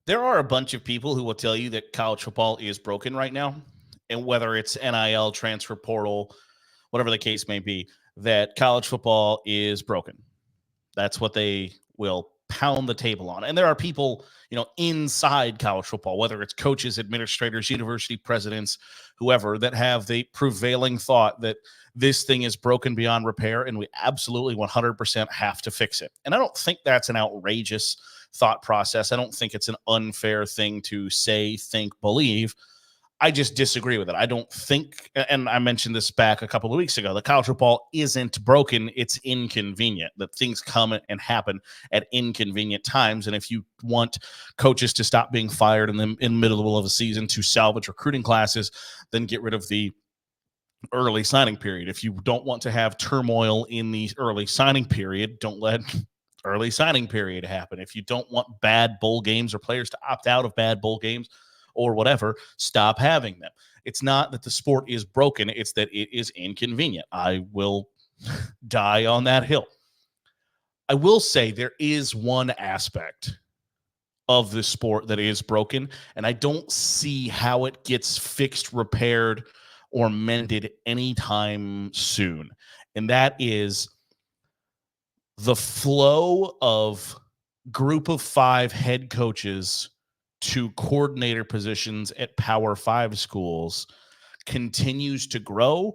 There are a bunch of people who will tell you that college football is broken right now, and whether it's NIL, transfer portal, whatever the case may be, that college football is broken. That's what they will pound the table on. And there are people, inside college football, whether it's coaches, administrators, university presidents, whoever, that have the prevailing thought that this thing is broken beyond repair and we absolutely 100% have to fix it. And I don't think that's an outrageous thought process. I don't think it's an unfair thing to say, think, believe. I just disagree with it. I don't think, and I mentioned this back a couple of weeks ago, that college football isn't broken. It's inconvenient, that things come and happen at inconvenient times. And if you want coaches to stop being fired in the middle of a season to salvage recruiting classes, then get rid of the early signing period. If you don't want to have turmoil in the early signing period, don't let early signing period happen. If you don't want bad bowl games or players to opt out of bad bowl games, or whatever, stop having them. It's not that the sport is broken, it's that it is inconvenient. I will die on that hill. I will say there is one aspect of the sport that is broken, and I don't see how it gets fixed, repaired, or mended anytime soon. And that is the flow of group of 5 head coaches to coordinator positions at Power 5 schools continues to grow,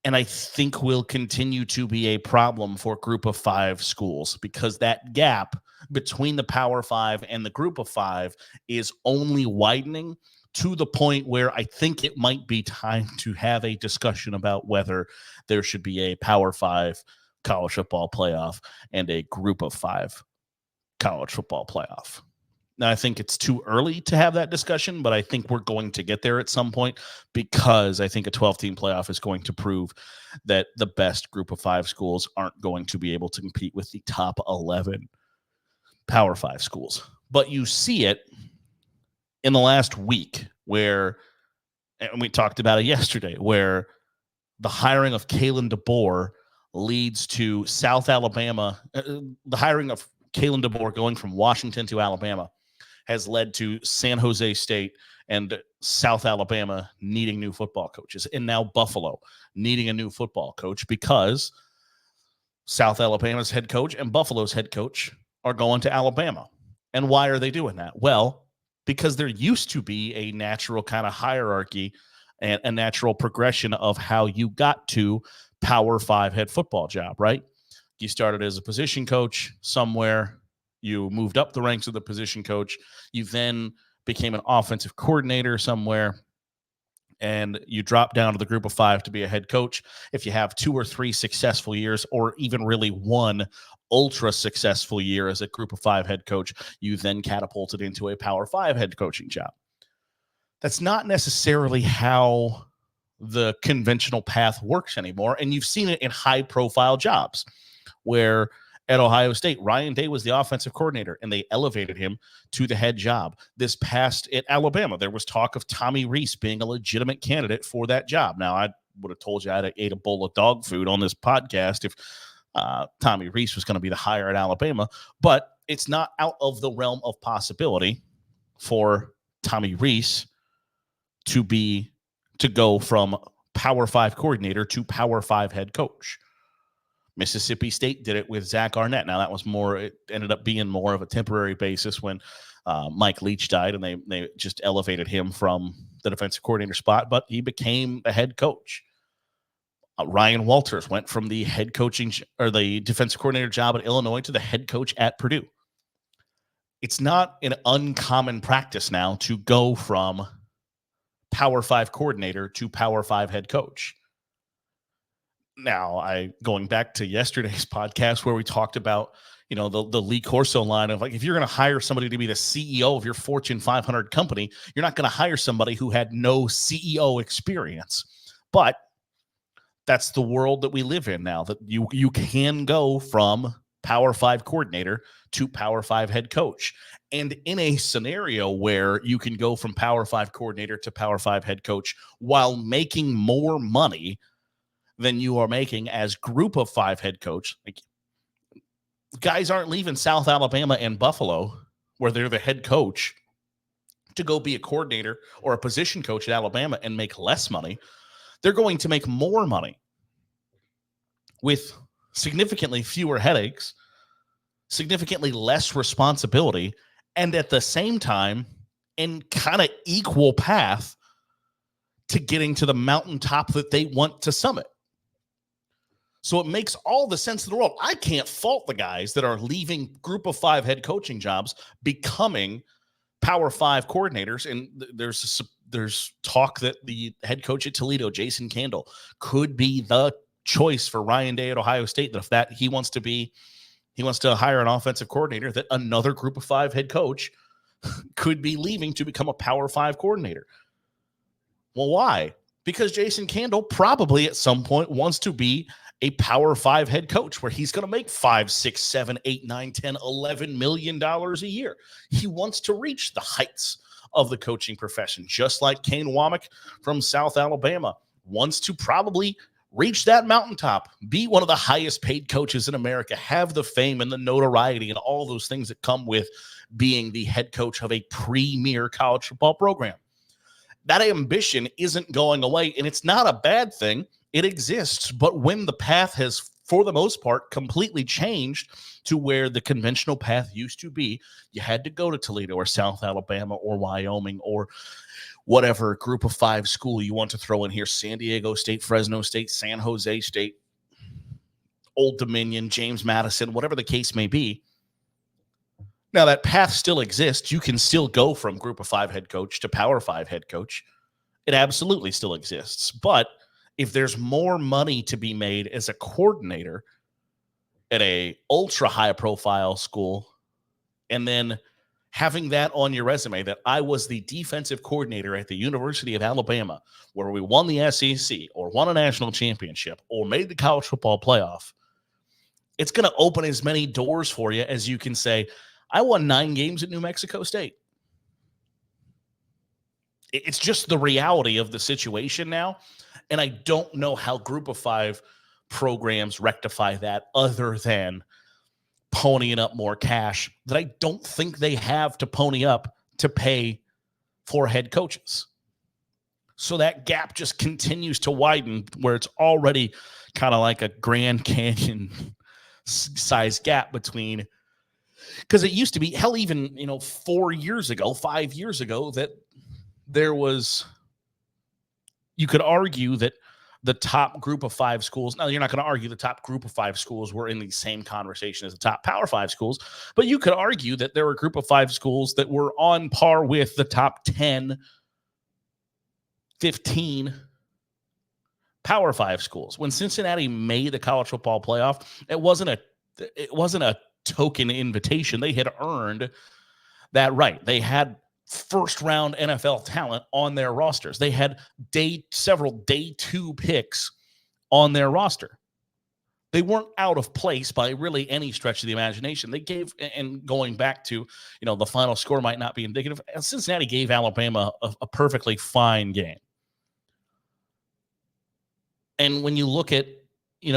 and I think will continue to be a problem for group of 5 schools, because that gap between the Power 5 and the group of 5 is only widening to the point where I think it might be time to have a discussion about whether there should be a Power 5 college football playoff and a group of 5 college football playoff. Now, I think it's too early to have that discussion, but I think we're going to get there at some point, because I think a 12-team playoff is going to prove that the best group of 5 schools aren't going to be able to compete with the top 11 Power 5 schools. But you see it in the last week where, and we talked about it yesterday, where the hiring of Kalen DeBoer leads to South Alabama, the hiring of Kalen DeBoer going from Washington to Alabama has led to San Jose State and South Alabama needing new football coaches, and now Buffalo needing a new football coach, because South Alabama's head coach and Buffalo's head coach are going to Alabama. And why are they doing that? Well, because there used to be a natural kind of hierarchy and a natural progression of how you got to Power 5 head football job, right? You started as a position coach somewhere. You moved up the ranks of the position coach. You then became an offensive coordinator somewhere, and you drop down to the group of 5 to be a head coach. If you have 2 or 3 successful years, or even really one ultra successful year as a group of 5 head coach, you then catapulted into a Power 5 head coaching job. That's not necessarily how the conventional path works anymore, and you've seen it in high-profile jobs where at Ohio State, Ryan Day was the offensive coordinator, and they elevated him to the head job. This past at Alabama, there was talk of Tommy Rees being a legitimate candidate for that job. Now, I would have told you I'd ate a bowl of dog food on this podcast if Tommy Rees was going to be the hire at Alabama, but it's not out of the realm of possibility for Tommy Rees to go from Power 5 coordinator to Power 5 head coach. Mississippi State did it with Zach Arnett. Now, it ended up being more of a temporary basis when Mike Leach died, and they just elevated him from the defensive coordinator spot, but he became the head coach. Ryan Walters went from the head coaching or the defensive coordinator job at Illinois to the head coach at Purdue. It's not an uncommon practice now to go from Power 5 coordinator to Power 5 head coach. Now, going back to yesterday's podcast where we talked about, the Lee Corso line of, like, if you're going to hire somebody to be the CEO of your Fortune 500 company, you're not going to hire somebody who had no CEO experience. But that's the world that we live in now, that you can go from Power 5 coordinator to Power 5 head coach. And in a scenario where you can go from Power 5 coordinator to Power 5 head coach while making more money than you are making as group of 5 head coach, like, guys aren't leaving South Alabama and Buffalo where they're the head coach, to go be a coordinator or a position coach at Alabama and make less money. They're going to make more money with significantly fewer headaches, significantly less responsibility, and at the same time, in kind of equal path to getting to the mountaintop that they want to summit. So it makes all the sense in the world. I can't fault the guys that are leaving Group of 5 head coaching jobs, becoming Power 5 coordinators. And there's talk that the head coach at Toledo, Jason Candle, could be the choice for Ryan Day at Ohio State. That if he wants to hire an offensive coordinator, that another Group of 5 head coach could be leaving to become a Power 5 coordinator. Well, why? Because Jason Candle probably at some point wants to be a Power 5 head coach where he's going to make $5, $6, $7, $8, $9, $10, $11 million a year. He wants to reach the heights of the coaching profession, just like Kane Womack from South Alabama wants to probably reach that mountaintop, be one of the highest paid coaches in America, have the fame and the notoriety and all those things that come with being the head coach of a premier college football program. That ambition isn't going away, and it's not a bad thing. It exists, but when the path has, for the most part, completely changed to where the conventional path used to be, you had to go to Toledo or South Alabama or Wyoming or whatever Group of 5 school you want to throw in here, San Diego State, Fresno State, San Jose State, Old Dominion, James Madison, whatever the case may be. Now, that path still exists. You can still go from Group of 5 head coach to Power 5 head coach. It absolutely still exists. But if there's more money to be made as a coordinator at a ultra high profile school, and then having that on your resume that I was the defensive coordinator at the University of Alabama, where we won the SEC or won a national championship or made the college football playoff, it's going to open as many doors for you as you can say, I won 9 games at New Mexico State. It's just the reality of the situation now. And I don't know how Group of 5 programs rectify that other than ponying up more cash that I don't think they have to pony up to pay for head coaches. So that gap just continues to widen where it's already kind of like a Grand Canyon size gap between, because it used to be, hell, even 4 years ago, 5 years ago, that there was, you could argue that the top Group of 5 schools, now you're not going to argue the top Group of 5 schools were in the same conversation as the top Power 5 schools, but you could argue that there were a Group of 5 schools that were on par with the top 10, 15 Power 5 schools. When Cincinnati made the college football playoff, it wasn't a token invitation. They had earned that right. They had first round NFL talent on their rosters. They had several day 2 picks on their roster. They weren't out of place by really any stretch of the imagination. They gave, and going back to, the final score might not be indicative. Cincinnati gave Alabama a perfectly fine game. And when you look at,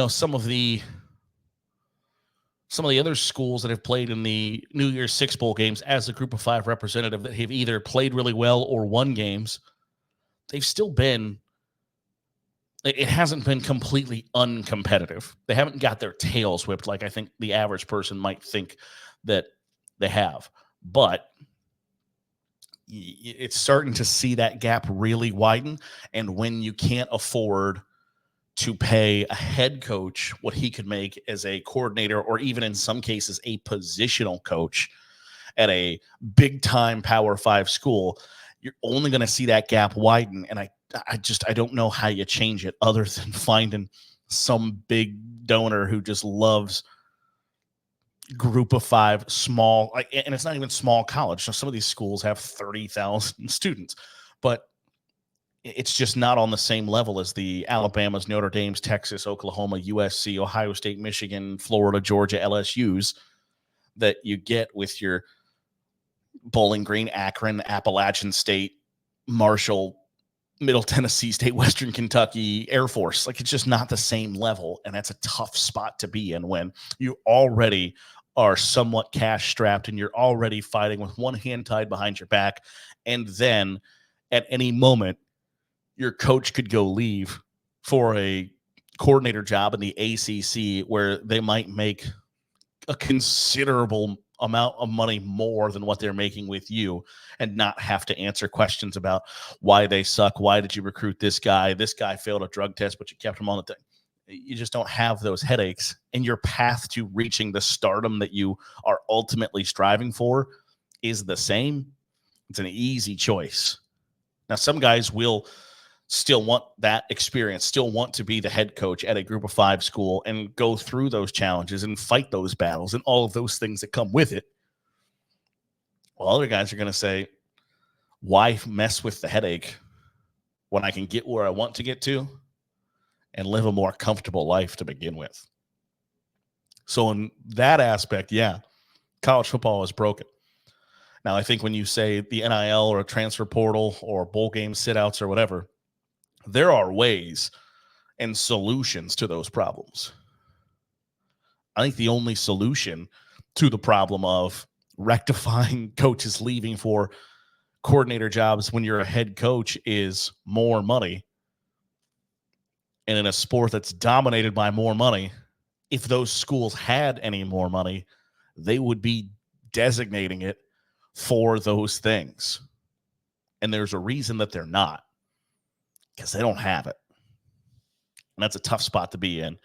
some of the other schools that have played in the New Year's Six Bowl games as a Group of 5 representative that have either played really well or won games, they've still been, it hasn't been completely uncompetitive. They haven't got their tails whipped like I think the average person might think that they have. But it's starting to see that gap really widen. And when you can't afford to pay a head coach what he could make as a coordinator, or even in some cases a positional coach at a big time Power 5 school, you're only going to see that gap widen. And I don't know how you change it other than finding some big donor who just loves Group of 5 small, and it's not even small college. So some of these schools have 30,000 students, but it's just not on the same level as the Alabamas, Notre Dames, Texas, Oklahoma, USC, Ohio State, Michigan, Florida, Georgia, LSUs that you get with your Bowling Green, Akron, Appalachian State, Marshall, Middle Tennessee State, Western Kentucky, Air Force. Like, it's just not the same level, and that's a tough spot to be in when you already are somewhat cash strapped and you're already fighting with one hand tied behind your back, and then at any moment your coach could go leave for a coordinator job in the ACC where they might make a considerable amount of money more than what they're making with you and not have to answer questions about why they suck. Why did you recruit this guy? This guy failed a drug test, but you kept him on the thing. You just don't have those headaches, and your path to reaching the stardom that you are ultimately striving for is the same. It's an easy choice. Now, some guys will still want that experience, still want to be the head coach at a group of 5 school and go through those challenges and fight those battles and all of those things that come with it. Well, other guys are going to say, why mess with the headache when I can get where I want to get to and live a more comfortable life to begin with? So in that aspect, yeah, college football is broken. Now, I think when you say the NIL or a transfer portal or bowl game sit-outs or whatever, there are ways and solutions to those problems. I think the only solution to the problem of rectifying coaches leaving for coordinator jobs when you're a head coach is more money. And in a sport that's dominated by more money, if those schools had any more money, they would be designating it for those things. And there's a reason that they're not, because they don't have it. And that's a tough spot to be in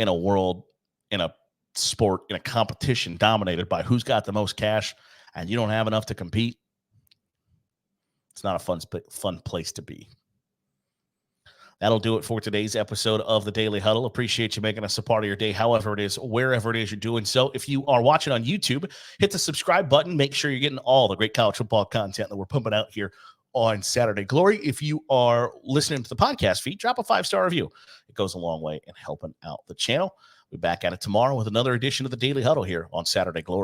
a world, in a sport, in a competition dominated by who's got the most cash, and you don't have enough to compete. It's not a fun place to be. That'll do it for today's episode of the Daily Huddle. Appreciate you making us a part of your day, however it is, wherever it is you're doing so. If you are watching on YouTube, hit the subscribe button. Make sure you're getting all the great college football content that we're pumping out here on Saturday Glory. If you are listening to the podcast feed, drop a 5-star review. It goes a long way in helping out the channel. We'll be back at it tomorrow with another edition of the Daily Huddle here on Saturday Glory.